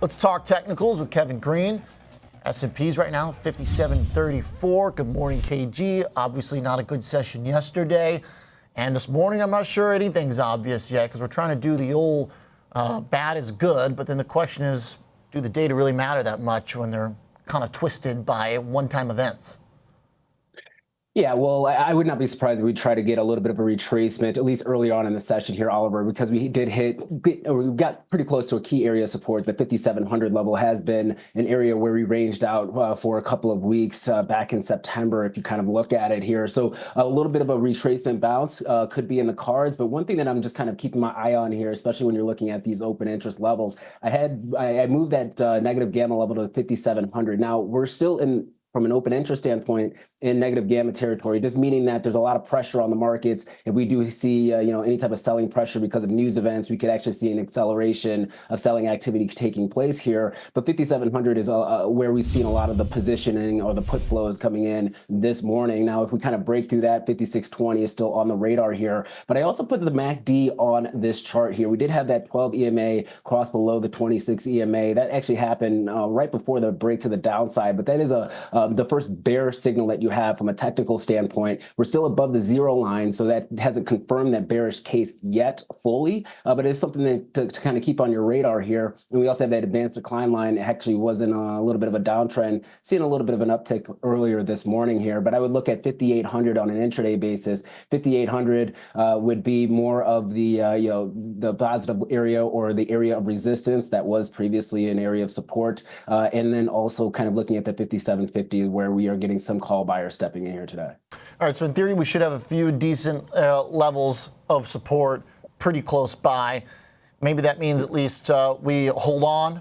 Let's talk technicals with Kevin Green. S&P's right now 57.34. Good morning, KG. Obviously not a good session yesterday. And this morning, I'm not sure anything's obvious yet because we're trying to do the old bad is good. But then the question is, do the data really matter that much when they're kind of twisted by one-time events? Yeah, well, I would not be surprised if we try to get a little bit of a retracement, at least early on in the session here, Oliver, because we we got pretty close to a key area of support. The 5,700 level has been an area where we ranged out for a couple of weeks back in September, if you kind of look at it here. So a little bit of a retracement bounce could be in the cards. But one thing that I'm just kind of keeping my eye on here, especially when you're looking at these open interest levels, I moved that negative gamma level to 5,700. Now, we're still in, from an open interest standpoint, in negative gamma territory, just meaning that there's a lot of pressure on the markets. If we do see, any type of selling pressure because of news events, we could actually see an acceleration of selling activity taking place here. But 5,700 is where we've seen a lot of the positioning or the put flows coming in this morning. Now, if we kind of break through that, 5,620 is still on the radar here. But I also put the MACD on this chart here. We did have that 12 EMA cross below the 26 EMA. That actually happened right before the break to the downside. But that is the first bear signal that you have from a technical standpoint. We're still above the zero line, so that hasn't confirmed that bearish case yet fully, but it's something that to kind of keep on your radar here. And we also have that advanced decline line. It actually was in a little bit of a downtrend, seeing a little bit of an uptick earlier this morning here, but I would look at 5,800 on an intraday basis. 5,800 would be more of the the positive area or the area of resistance that was previously an area of support, and then also kind of looking at the 5,750 where we are getting some call buyers stepping in here today. All right, so in theory, we should have a few decent levels of support pretty close by. Maybe that means at least we hold on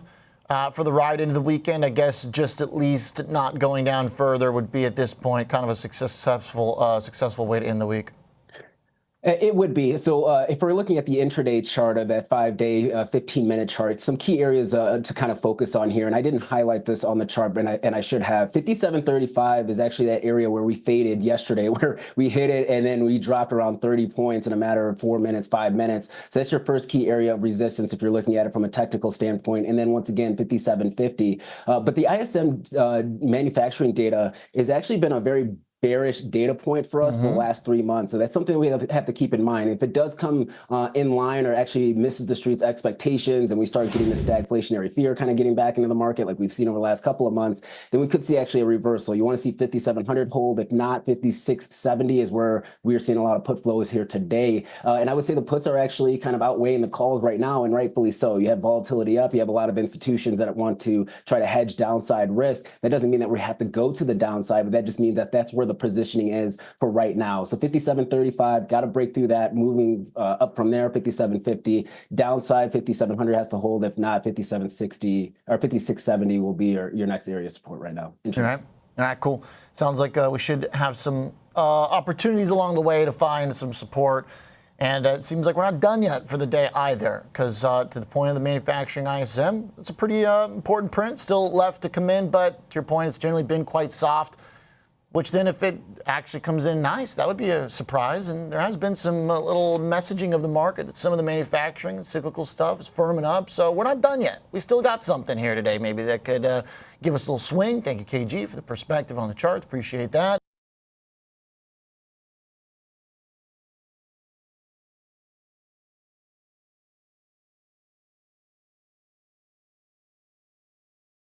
for the ride into the weekend. I guess just at least not going down further would be at this point kind of a successful way to end the week. It would be. So if we're looking at the intraday chart of that 5-day, 15-minute chart, some key areas to kind of focus on here, and I didn't highlight this on the chart, and I should have. 57.35 is actually that area where we faded yesterday, where we hit it and then we dropped around 30 points in a matter of 4 minutes, 5 minutes. So that's your first key area of resistance if you're looking at it from a technical standpoint. And then once again, 57.50. But the ISM manufacturing data has actually been a very bearish data point for us for the last 3 months. So that's something we have to keep in mind. If it does come in line or actually misses the street's expectations and we start getting this stagflationary fear kind of getting back into the market like we've seen over the last couple of months, then we could see actually a reversal. You want to see 5,700 hold. If not, 5,670 is where we are seeing a lot of put flows here today. And I would say the puts are actually kind of outweighing the calls right now, and rightfully so. You have volatility up. You have a lot of institutions that want to try to hedge downside risk. That doesn't mean that we have to go to the downside, but that just means that that's where the positioning is for right now. So 57.35, got to break through that, moving up from there. 57.50 downside, 5,700 has to hold. If not, 57.60 or 56.70 will be your next area of support right now. All right, cool. Sounds like we should have some opportunities along the way to find some support. And it seems like we're not done yet for the day either, because to the point of the manufacturing ISM, it's a pretty important print still left to come in. But to your point, it's generally been quite soft. Which then, if it actually comes in nice, that would be a surprise. And there has been some little messaging of the market that some of the manufacturing cyclical stuff is firming up. So we're not done yet. We still got something here today maybe that could give us a little swing. Thank you, KG, for the perspective on the charts. Appreciate that.